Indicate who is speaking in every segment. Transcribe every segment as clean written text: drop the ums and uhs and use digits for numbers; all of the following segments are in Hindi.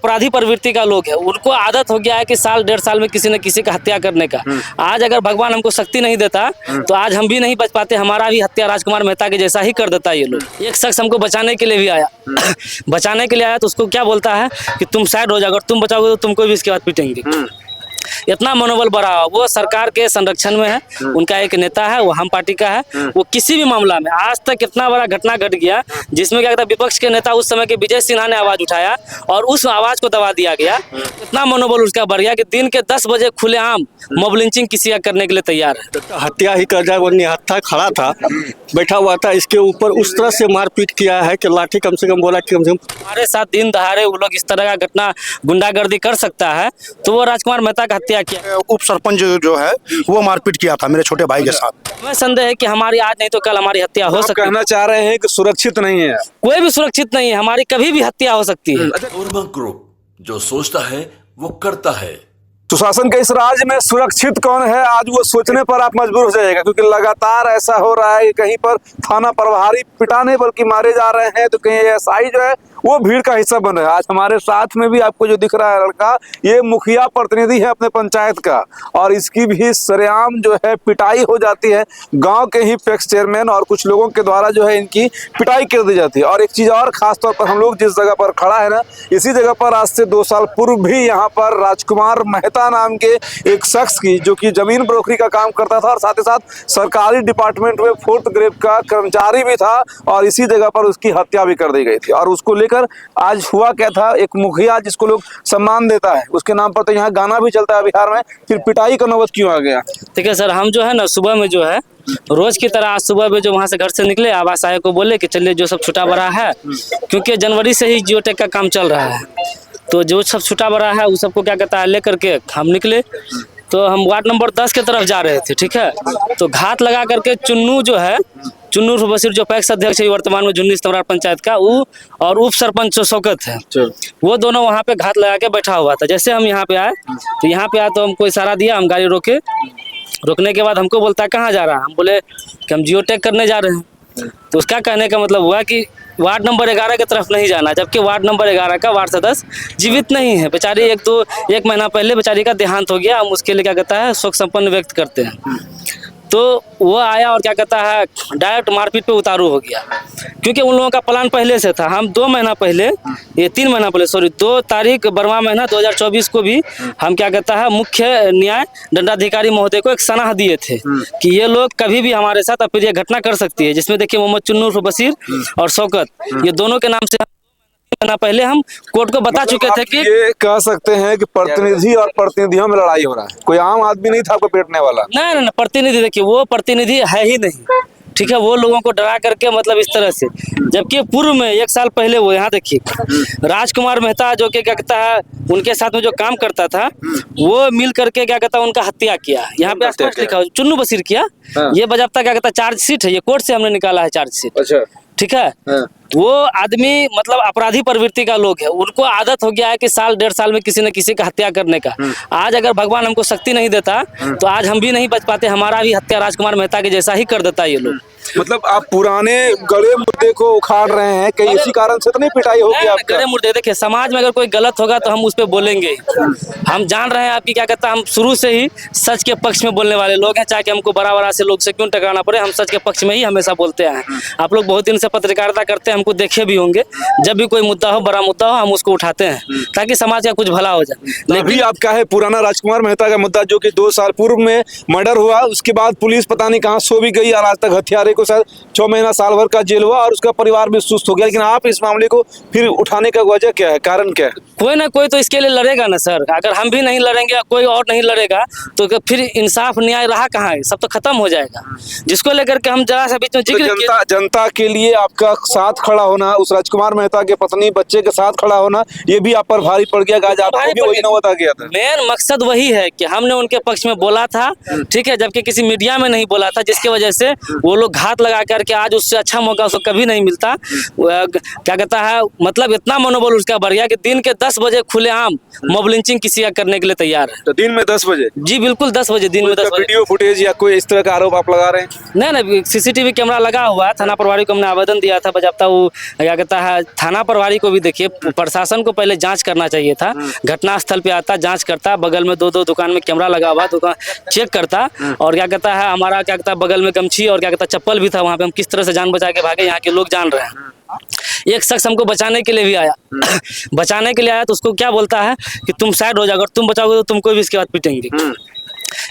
Speaker 1: अपराधी प्रवृत्ति का लोग है, उनको आदत हो गया है कि साल 1.5 साल में किसी न किसी का हत्या करने का। आज अगर भगवान हमको शक्ति नहीं देता तो आज हम भी नहीं बच पाते, हमारा भी हत्या राजकुमार मेहता के जैसा ही कर देता ये लोग। एक शख्स हमको बचाने के लिए भी आया, बचाने के लिए आया तो उसको क्या बोलता है कि तुम साइड हो जाओ, अगर तुम बचाओगे तो तुमको भी इसके बाद पीटेंगे। इतना मनोबल बढ़ा, वो सरकार के संरक्षण में है, उनका एक नेता है, वो हम पार्टी का है। वो किसी भी मामला में आज तक इतना बड़ा घटना घट गया जिसमें क्या कहता है विपक्ष के नेता उस समय के विजय सिन्हा ने आवाज उठाया और उस आवाज को दबा दिया गया। इतना मनोबल उसका बढ़ गया कि दिन के 10 बजे खुलेआम मॉब लिंचिंग किसी का करने के लिए तैयार है।
Speaker 2: हत्या ही कर जाए, वो निहत्था खड़ा था, बैठा हुआ था, इसके ऊपर उस तरह से मारपीट किया है कि लाठी कम से कम बोला कि कम से कम
Speaker 1: हमारे साथ दिन दहाड़े वो लोग इस तरह का घटना गुंडागर्दी कर सकता है तो वो राजकुमार मेहता का हत्या किया।
Speaker 3: उप सरपंच जो है वो मारपीट किया था मेरे छोटे भाई के साथ।
Speaker 1: हमें संदेह है कि हमारी आज नहीं तो कल हमारी हत्या हो सकती है।
Speaker 4: कहना चाह रहे हैं कि सुरक्षित नहीं है,
Speaker 1: कोई भी सुरक्षित नहीं है, हमारी कभी भी हत्या हो सकती है।
Speaker 5: उर्वक ग्रुप जो सोचता है वो करता है।
Speaker 4: सुशासन के इस राज में सुरक्षित कौन है, आज वो सोचने पर आप मजबूर हो जाएगा, क्योंकि लगातार ऐसा हो रहा है कि कहीं पर थाना प्रभारी पिटाने बल्कि मारे जा रहे हैं तो कहीं एसआई जो है वो भीड़ का हिस्सा बन रहा है। आज हमारे साथ में भी आपको जो दिख रहा है लड़का, ये मुखिया प्रतिनिधि है अपने पंचायत का, और इसकी भी सरेआम जो है पिटाई हो जाती है। गांव के ही पैक्स चेयरमैन और कुछ लोगों के द्वारा जो है इनकी पिटाई कर दी जाती है। और एक चीज़ और खास तौर पर हम लोग जिस जगह पर खड़ा है ना, इसी जगह पर आज से 2 साल पूर्व भी यहाँ पर राजकुमार मेहता नाम के एक शख्स की, जो कि जमीन ब्रोकरी का काम करता था और साथ ही साथ सरकारी डिपार्टमेंट में 4th ग्रेड का कर्मचारी भी था, और इसी जगह पर उसकी हत्या भी कर दी गई थी। और उसको लेकर आज हुआ क्या था, एक मुखिया जिसको लोग सम्मान देता है उसके नाम पर तो यहाँ गाना भी चलता है बिहार में, फिर पिटाई का नौबत क्यों आ गया?
Speaker 1: ठीक है सर, हम जो है ना सुबह में जो है रोज की तरह आज सुबह में जो वहाँ से घर से निकले, आवास आयोग को बोले कि चलिए जो सब छुटा बड़ा है, क्योंकि जनवरी से ही जियोटेक का काम चल रहा है, तो जो सब छुटा बड़ा है उस सबको क्या कहता है लेकर के हम निकले। तो हम वार्ड नंबर 10 की तरफ जा रहे थे, ठीक है, तो घात लगा करके चुन्नू जो है, चुन्नू बशीर जो पैक्स अध्यक्ष है वर्तमान में झुन्नी इस्तेमाल पंचायत का, वो और उप सरपंच शौकत है, वो दोनों वहाँ पे घात लगा के बैठा हुआ था। जैसे हम यहाँ पे आए तो यहाँ पे आए तो हमको इशारा दिया, हम गाड़ी रोके, रोकने के बाद हमको बोलता है कहाँ जा रहा है, हम बोले कि हम जियोटेक करने जा रहे हैं। तो उसका कहने का मतलब हुआ कि वार्ड नंबर 11 की तरफ नहीं जाना, जबकि वार्ड नंबर 11 का वार्ड सदस्य जीवित नहीं है। बेचारी एक महीना पहले बेचारी का देहांत हो गया, हम उसके लिए क्या कहता है शोक संपन्न व्यक्त करते हैं। तो वो आया और क्या कहता है डायरेक्ट मारपीट पे उतारू हो गया, क्योंकि उन लोगों का प्लान पहले से था। हम 2 महीना पहले, ये 3 महीना पहले, सॉरी 2 तारीख 12वां महीना 2024 को भी हम क्या कहता है मुख्य न्याय दंडाधिकारी महोदय को एक सलाह दिए थे कि ये लोग कभी भी हमारे साथ अप्रिय घटना कर सकती है, जिसमें देखिए मोहम्मद चुन्नू बशीर और शौकत, ये दोनों के नाम से ना पहले हम कोर्ट को बता चुके थे कि
Speaker 4: ये कह सकते हैं कि प्रतिनिधि और प्रतिनिधियों में लड़ाई हो रहा है, कोई आम आदमी नहीं था आपको पेटने वाला।
Speaker 1: नहीं, प्रतिनिधि देखिए वो प्रतिनिधि है ही नहीं, ठीक है, वो लोगों को डरा करके मतलब इस तरह से, जबकि पूर्व में 1 साल पहले वो यहाँ देखिए राजकुमार मेहता जो कि क्या कहता है उनके साथ में जो काम करता था वो मिल करके क्या कहता है उनका हत्या किया। यहाँ पे स्पष्ट लिखा है चुन्नू बशीर किया, ये बजाबता क्या कहता है चार्जशीट है, ये कोर्ट से हमने निकाला है चार्जशीट,
Speaker 4: अच्छा,
Speaker 1: ठीक है। वो आदमी मतलब अपराधी प्रवृत्ति का लोग है, उनको आदत हो गया है कि साल 1.5 साल में किसी न किसी का हत्या करने का। आज अगर भगवान हमको शक्ति नहीं देता तो आज हम भी नहीं बच पाते, हमारा भी हत्या राजकुमार मेहता के जैसा ही कर देता ये लोग।
Speaker 4: मतलब आप पुराने गड़े मुद्दे को उखाड़ रहे हैं, कहीं इसी कारण से तो नहीं पिटाई होगी आपका?
Speaker 1: गड़े मुद्दे देखिए, समाज में अगर कोई गलत होगा तो हम उस पर बोलेंगे। हम जान रहे हैं आपकी क्या कहता है, हम शुरू से ही सच के पक्ष में बोलने वाले लोग हैं, चाहे कि हमको बड़ा से लोग से क्यों टकराना पड़े, हम सच के पक्ष में ही हमेशा बोलते हैं। आप लोग बहुत दिन से पत्रकारिता करते हैं, हमको देखे भी होंगे, जब भी कोई मुद्दा हो, बड़ा मुद्दा हो, हम उसको उठाते हैं ताकि समाज का कुछ भला हो जाए।
Speaker 4: लेकिन आपका है पुराना राजकुमार मेहता का मुद्दा, जो कि 2 साल पूर्व में मर्डर हुआ, उसके बाद पुलिस पता नहीं कहाँ सो भी गई और आज तक हत्यारे को शायद 6 महीना साल भर का जेल हुआ और उसका परिवार भी सुस्त हो गया। लेकिन आप इस मामले को फिर उठाने का वजह क्या है, कारण क्या है?
Speaker 1: कोई ना कोई तो इसके लिए लड़ेगा ना सर, अगर हम भी नहीं लड़ेंगे, कोई और नहीं लड़ेगा तो फिर इंसाफ न्याय रहा कहाँ है, सब तो खत्म हो जाएगा। जिसको लेकर के हम जरा सा बीच में जिक्र
Speaker 4: जनता के लिए आपका साथ खड़ा होना, उस राजकुमार मेहता के पत्नी बच्चे के साथ खड़ा होना, ये भी आप पर भारी पड़ गया, आज आपको भी वही नौबत आ गया था।
Speaker 1: मेन मकसद वही है कि हमने उनके पक्ष में बोला था, ठीक है, जबकि किसी मीडिया में नहीं बोला था, जिसकी वजह से वो लोग घात लगा करके आज उससे अच्छा मौका उसको कभी नहीं मिलता। क्या कहता है मतलब इतना मनोबल उसका बढ़ गया कि दिन के 10 बजे खुलेआम मॉब लिंचिंग किसी का करने के लिए तैयार है।
Speaker 4: तो दिन में 10 बजे
Speaker 1: जी बिल्कुल 10 बजे, दिन में 10 बजे।
Speaker 4: वीडियो फुटेज या कोई इस तरह का आरोप आप लगा रहे हैं?
Speaker 1: नहीं, सीसीटीवी कैमरा लगा हुआ है। थाना प्रभारी को हमने आवेदन दिया था, बजाबता वो क्या कहता है, थाना प्रभारी को भी देखिए, प्रशासन को पहले जांच करना चाहिए था। घटना स्थल पे आता, जांच करता, बगल में 2-2 दुकान में कैमरा लगा हुआ, दुकान चेक करता, और क्या कहता है, हमारा क्या कहता है, बगल में गमछी और क्या कहता है चप्पल भी था वहाँ पे। हम किस तरह से जान बचा के भागे, यहाँ के लोग जान रहे हैं। एक शख्स हमको बचाने के लिए भी आया बचाने के लिए आया तो उसको क्या बोलता है कि तुम साइड हो जाओ, अगर तुम बचाओगे तो तुमको भी इसके बाद पीटेंगे।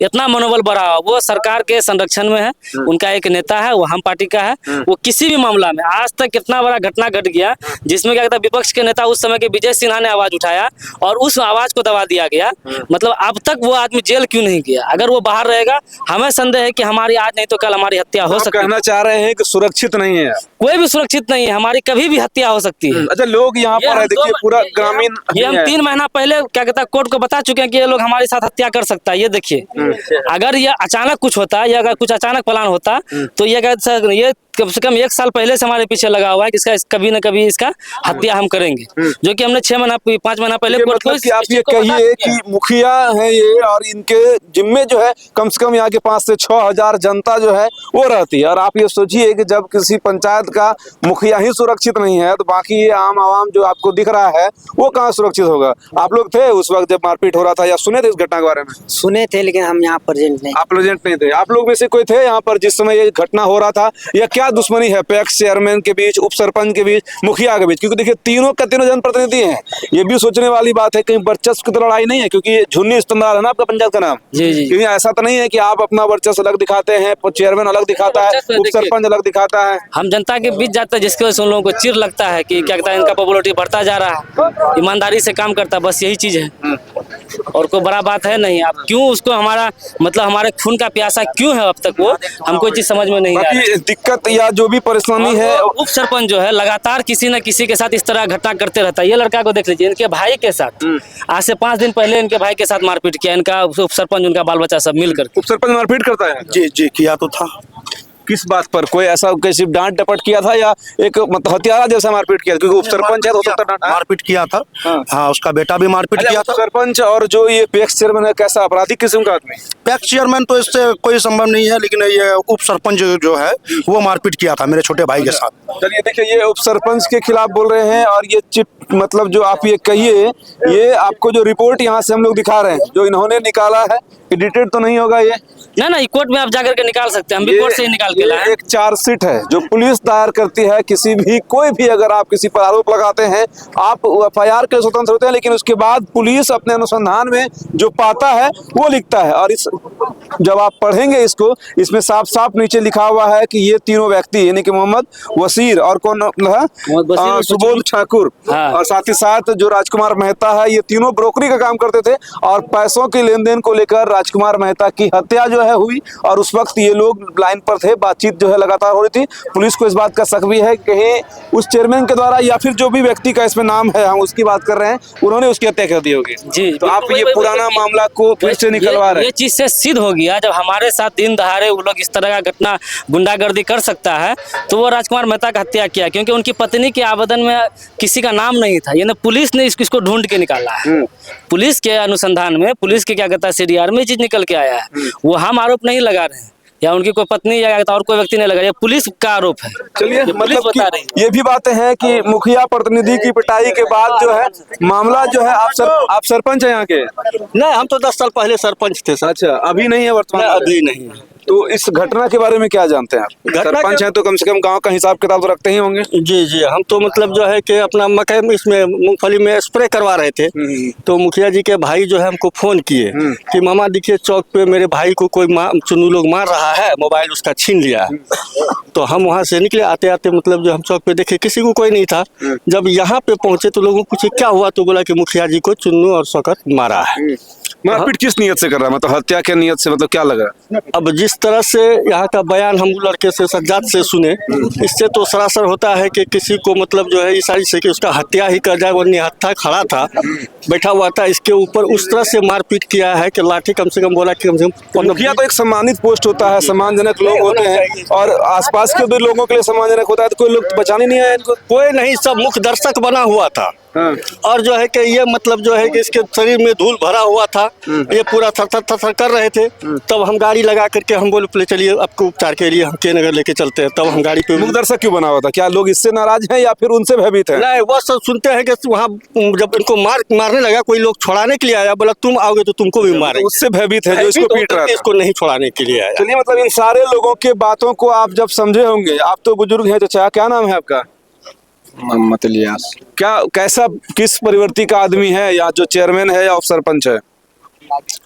Speaker 1: इतना मनोबल बढ़ा हुआ, वो सरकार के संरक्षण में है, उनका एक नेता है, वो हम पार्टी का है। वो किसी भी मामला में आज तक कितना बड़ा घटना घट गया जिसमें क्या कहता है, विपक्ष के नेता उस समय के विजय सिन्हा ने आवाज उठाया और उस आवाज को दबा दिया गया। मतलब अब तक वो आदमी जेल क्यों नहीं गया? अगर वो बाहर रहेगा, हमें संदेह है कि हमारी आज नहीं तो कल हमारी हत्या हो सकती है।
Speaker 4: कहना चाह रहे हैं कि सुरक्षित नहीं है,
Speaker 1: कोई भी सुरक्षित नहीं है, हमारी कभी भी हत्या हो सकती है।
Speaker 4: अच्छा, लोग यहाँ पर है, देखिए पूरा ग्रामीण
Speaker 1: ये हम 3 महीना पहले क्या कहता है कोर्ट को बता चुके हैं कि ये लोग हमारे साथ हत्या कर सकता है। ये देखिए, अगर ये अचानक कुछ होता या अगर कुछ अचानक प्लान होता तो ये कम से कम 1 साल पहले से हमारे पीछे लगा हुआ है कि इसका कभी न कभी इसका हत्या हम करेंगे, जो कि हमने 5 महीना पहले कोर्ट को।
Speaker 4: मतलब कि आप ये कहिए कि मुखिया है ये, और इनके जिम्मे जो है कम से कम यहाँ के 5 से 6 हजार जनता जो है वो रहती है। और आप ये सोचिए कि जब किसी पंचायत का मुखिया ही सुरक्षित नहीं है तो बाकी ये आम आवाम जो आपको दिख रहा है वो कहाँ सुरक्षित होगा? आप लोग थे उस वक्त जब मारपीट हो रहा था, या सुने थे इस घटना के बारे में?
Speaker 6: सुने थे, लेकिन हम यहाँ प्रेजेंट नहीं।
Speaker 4: आप प्रेजेंट नहीं थे? आप लोग में से कोई थे यहाँ पर जिस समय ये घटना हो रहा था? या क्या दुश्मनी है पैक्स चेयरमैन के बीच, उप सरपंच के बीच, मुखिया के बीच? क्योंकि देखिए तीनों का तीनों जनप्रतिनिधि हैं। ये भी सोचने वाली बात है, कहीं वर्चस्व की तो लड़ाई नहीं है, क्योंकि ये झुन्नी इस्तेमाल है ना आपका पंचायत का नाम।
Speaker 1: जी जी।
Speaker 4: क्योंकि ऐसा तो नहीं है कि आप अपना वर्चस्व अलग दिखाते हैं, चेयरमैन अलग दिखाता है, उप सरपंच अलग दिखाता है।
Speaker 1: हम जनता के बीच जाते हैं, जिसकी वजह से उन लोगों को चिर लगता है कि क्या कहता है, इनका पॉपुलरिटी बढ़ता जा रहा है, ईमानदारी से काम करता है, बस यही चीज है और कोई बड़ा बात है नहीं। आप क्यों उसको हमारा मतलब हमारे खून का प्यासा क्यों है अब तक, वो हमको चीज समझ में नहीं आ रहा है।
Speaker 4: दिक्कत या जो भी परेशानी है,
Speaker 1: उप सरपंच जो है लगातार किसी न किसी के साथ इस तरह घटना करते रहता है। ये लड़का को देख लीजिए, इनके भाई के साथ आज से 5 दिन पहले इनके भाई के साथ मारपीट किया, इनका उप सरपंच, उनका बाल बच्चा सब मिलकर।
Speaker 4: उप सरपंच मारपीट करता है?
Speaker 3: जी जी, किया तो था।
Speaker 4: किस बात पर? कोई ऐसा कैसी डांट डपट किया था या एक मतलब हथियारा जैसा मारपीट किया? क्योंकि उप सरपंच है तो हो सकता है
Speaker 3: मारपीट किया था। हाँ, उसका बेटा भी मारपीट किया था।
Speaker 4: सरपंच और जो ये पैक्स चेयरमैन है, कैसा आपराधिक किस्म का आदमी?
Speaker 3: पैक्स चेयरमैन तो इससे कोई संभव नहीं है, लेकिन ये उप सरपंच जो है वो मारपीट किया था मेरे छोटे भाई के साथ।
Speaker 4: चलिए देखिए, ये उप सरपंच के खिलाफ बोल रहे हैं, और ये चिप मतलब जो आप ये कहिए, ये आपको जो रिपोर्ट यहाँ से हम लोग दिखा रहे हैं जो इन्होंने निकाला है, एडिटेड तो नहीं होगा ये?
Speaker 1: नहीं, कोर्ट में आप जाकर के निकाल सकते हैं, हम भी कोर्ट से ही निकाल के लाए।
Speaker 4: एक चार्जशीट है जो पुलिस दायर करती है। किसी भी कोई भी अगर आप किसी पर आरोप लगाते हैं, आप FIR के स्वतंत्र होते हैं, लेकिन उसके बाद पुलिस अपने अनुसंधान में जो पाता है वो लिखता है। और इस जब आप पढ़ेंगे इसको, इसमें साफ साफ नीचे लिखा हुआ है कि ये तीनों व्यक्ति यानी कि मोहम्मद वसीर और कौन है, सुबोध ठाकुर, और साथ ही साथ जो राजकुमार मेहता है, ये तीनों ब्रोकरी का काम करते थे। और पैसों के लेन देन को लेकर राजकुमार मेहता की हत्या जो है हुई, और उस वक्त ये लोग लाइन पर थे, बातचीत जो है लगातार हो रही थी। पुलिस को इस बात का शक भी है कि कहीं उस चेयरमैन के द्वारा या फिर जो भी व्यक्ति का इसमें नाम है, हम उसकी बात कर रहे हैं, उन्होंने उसकी हत्या कर दी होगी।
Speaker 1: जी,
Speaker 4: तो आप ये पुराना मामला को फिर से निकलवा रहे हैं?
Speaker 1: ये चीज से सिद्ध हो गया, जब हमारे साथ दिन दहाड़े वो लोग इस तरह का घटना गुंडागर्दी कर सकता है तो वो राजकुमार मेहता का हत्या किया, क्योंकि उनकी पत्नी के आवेदन में किसी का नाम नहीं था। यानी पुलिस ने इसको ढूंढ के निकाला है, पुलिस के अनुसंधान में, पुलिस के क्या कहता है CDR में चीज निकल के आया है। वो हम आरोप नहीं लगा रहे हैं, या उनकी कोई पत्नी या और कोई व्यक्ति नहीं लगा, ये पुलिस का आरोप है।
Speaker 4: चलिए,
Speaker 1: पुलिस बता रही है।
Speaker 4: ये भी बातें हैं कि मुखिया प्रतिनिधि की पिटाई के बाद जो है मामला जो है, आप सरपंच हैं यहाँ के?
Speaker 2: नहीं, हम तो 10 साल पहले सरपंच थे सर।
Speaker 4: अच्छा, अभी नहीं है वर्तमान?
Speaker 2: अभी नहीं है।
Speaker 4: तो इस घटना के बारे में क्या जानते हैं आप? सरपंच हैं तो कम से कम गांव का हिसाब किताब तो रखते ही होंगे।
Speaker 2: जी जी, हम तो मतलब जो है कि अपना मकई में इसमें मूंगफली में स्प्रे करवा रहे थे, तो मुखिया जी के भाई जो है हमको फोन किए कि मामा देखिए चौक पे मेरे भाई को कोई चुन्नू लोग मार रहा है, मोबाइल उसका छीन लिया है। तो हम वहाँ से निकले, आते आते मतलब जो हम चौक पे देखे किसी को कोई नहीं था। जब यहाँ पे पहुंचे तो लोगों को पूछे क्या हुआ, तो बोला कि मुखिया जी को चुन्नू और शौकत मारा है।
Speaker 4: मारपीट किस नियत से कर रहा है? मतलब हत्या के नियत से, मतलब क्या लग रहा है?
Speaker 2: अब जिस तरह से यहाँ का बयान हम लड़के से सज्जाद से सुने, इससे तो सरासर होता है कि किसी को मतलब जो है इशारे से कि उसका हत्या ही कर जाए। वो निहत्था खड़ा था, बैठा हुआ था, इसके ऊपर उस तरह से मारपीट किया है कि लाठी कम से कम बोला कि कम से कम।
Speaker 4: मुखिया तो एक सम्मानित पोस्ट होता है, सम्मानजनक लोग होते हैं, और आसपास के भी लोगों के लिए सम्मानजनक होता है, तो कोई लोग बचाने नहीं आए इनको?
Speaker 2: कोई नहीं, सब मुख्य दर्शक बना हुआ था। और जो है कि ये मतलब जो है कि इसके शरीर में धूल भरा हुआ था, ये पूरा थर थर कर रहे थे। तब हम गाड़ी लगा करके हम बोले चलिए आपको उपचार के लिए हम के नगर लेके चलते हैं। तब हम गाड़ी पे
Speaker 4: मुख दर्शक क्यों बना हुआ था? क्या लोग इससे नाराज हैं या फिर उनसे भयभीत हैं?
Speaker 2: नहीं, वो सब सुनते हैं कि वहाँ जब इनको मारने लगा, कोई लोग छुड़ाने के लिए आया, बोला तुम आओगे तो तुमको भी मारेंगे।
Speaker 4: उससे भयभीत है जो इसको पीट रहा था।
Speaker 2: इसको नहीं छुड़ाने के लिए आया।
Speaker 4: चलिए, मतलब इन सारे लोगों के बातों को आप जब समझे होंगे, आप तो बुजुर्ग हैं, तो चाहे क्या नाम है आपका?
Speaker 7: मोहम्मद इलियास।
Speaker 4: क्या कैसा किस परिवर्ती का आदमी है, या जो चेयरमैन है या सरपंच है,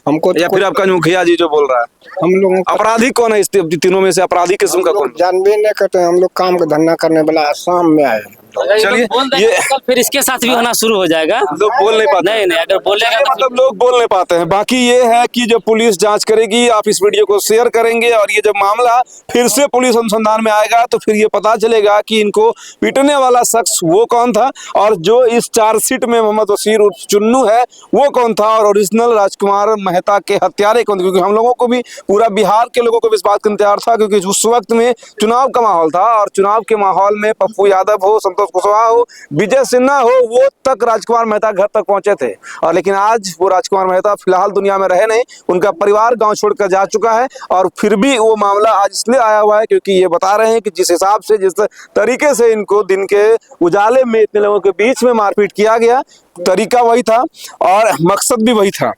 Speaker 7: हमको
Speaker 4: या फिर आपका मुखिया जी जो बोल रहा है?
Speaker 7: हम लोगों को
Speaker 4: अपराधी कौन है इस तीनों में से? अपराधी किस्म का कौन?
Speaker 7: जानबे नहीं करते, हम लोग काम का धंधा करने वाला शाम में आए।
Speaker 4: चलिए,
Speaker 1: ये
Speaker 4: ये
Speaker 1: फिर इसके साथ भी होना शुरू हो जाएगा।
Speaker 4: लोग बोल नहीं पाते।
Speaker 1: नहीं, अगर बोलेगा तो
Speaker 4: मतलब लोग बोल नहीं पाते हैं। बाकी ये है कि जब पुलिस जांच करेगी, आप इस वीडियो को शेयर करेंगे, और ये जब मामला फिर से पुलिस अनुसंधान में आएगा तो फिर ये पता चलेगा कि इनको पीटने वाला शख्स वो कौन था, और जो इस चार्जशीट में मोहम्मद वसीर उर्फ चुन्नू है वो कौन था, और ओरिजिनल राजकुमार मेहता के हत्यारे कौन थे। क्योंकि हम लोगों को भी, पूरा बिहार के लोगों को भी इस बात का इंतजार था, क्योंकि उस वक्त में चुनाव का माहौल था, और चुनाव के माहौल में पप्पू यादव हो, संतोष कुशवाहा हो, विजय सिन्हा हो, वो तक राजकुमार मेहता घर तक पहुंचे थे। और लेकिन आज वो राजकुमार मेहता फिलहाल दुनिया में रहे नहीं, उनका परिवार गांव छोड़कर जा चुका है। और फिर भी वो मामला आज इसलिए आया हुआ है क्योंकि ये बता रहे हैं कि जिस हिसाब से, जिस तरीके से इनको दिन के उजाले में इतने लोगों के बीच में मारपीट किया गया, तरीका वही था और मकसद भी वही था।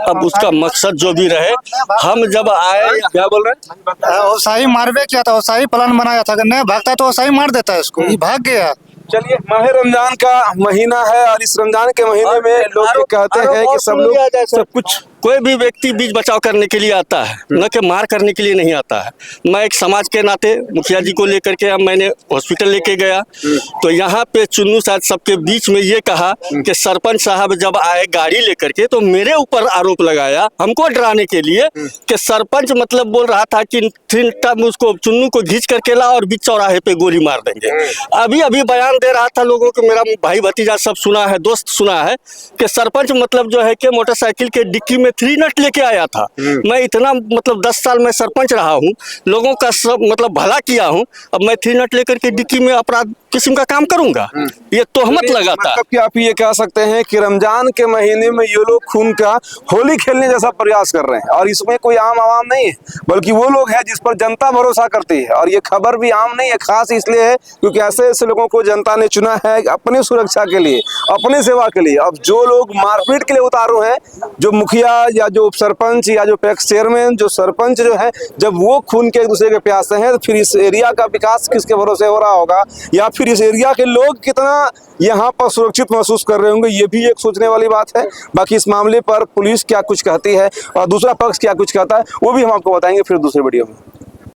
Speaker 2: अब उसका मकसद जो भी रहे, हम जब आए,
Speaker 4: क्या बोल रहे हैं?
Speaker 3: ओसाई मारवे किया था, ओसाई प्लान बनाया था, अगर नहीं भागता तो ओसाई मार देता है इसको, ये भाग गया।
Speaker 4: चलिए, माह रमजान का महीना है, और इस रमजान के महीने में लोग ये कहते हैं कि सब लोग सब कुछ,
Speaker 2: कोई भी व्यक्ति बीच बचाव करने के लिए आता है, न कि मार करने के लिए नहीं आता है। मैं एक समाज के नाते मुखिया जी को लेकर के अब मैंने हॉस्पिटल लेके गया, तो यहाँ पे चुन्नू साहब सबके बीच में ये कहा कि सरपंच साहब जब आए गाड़ी लेकर के, तो मेरे ऊपर आरोप लगाया हमको डराने के लिए कि सरपंच मतलब बोल रहा था कि उसको चुन्नू को घींच करके ला और बीच चौराहे पे गोली मार देंगे। अभी अभी बयान दे रहा था लोगों को, मेरा भाई भतीजा सब सुना है, दोस्त सुना है कि सरपंच मतलब जो है कि मोटरसाइकिल के डिक्की में 3 नट लेके आया था। मैं इतना मतलब 10 साल में सरपंच रहा हूँ, लोगों का सब मतलब भला किया हूँ, अब मैं 3 नट लेकर के डिक्की में अपराध किस्म का काम करूंगा? ये तोहमत लगाता है।
Speaker 4: मतलब कि आप ये कह सकते हैं कि रमजान के महीने में ये लोग खून का होली खेलने जैसा प्रयास कर रहे हैं, और इसमें कोई आम आवाम नहीं है, बल्कि वो लोग हैं जिस पर जनता भरोसा करती है। और ये खबर भी आम नहीं है, खास इसलिए है क्योंकि ऐसे ऐसे लोगों को जनता ने चुना है अपनी सुरक्षा के लिए, अपनी सेवा के लिए। अब जो लोग मारपीट के लिए उतारू हैं, जो मुखिया या जो सरपंच या जो पैक्स चेयरमैन, जो सरपंच जो है, जब वो खून के एक दूसरे के प्यासे हैं, तो फिर इस एरिया का विकास किसके भरोसे हो रहा होगा, या फिर इस एरिया के लोग कितना यहाँ पर सुरक्षित महसूस कर रहे होंगे, ये भी एक सोचने वाली बात है। बाकी इस मामले पर पुलिस क्या कुछ कहती है और दूसरा पक्ष क्या कुछ कहता है, वो भी हम आपको बताएंगे फिर दूसरे वीडियो में।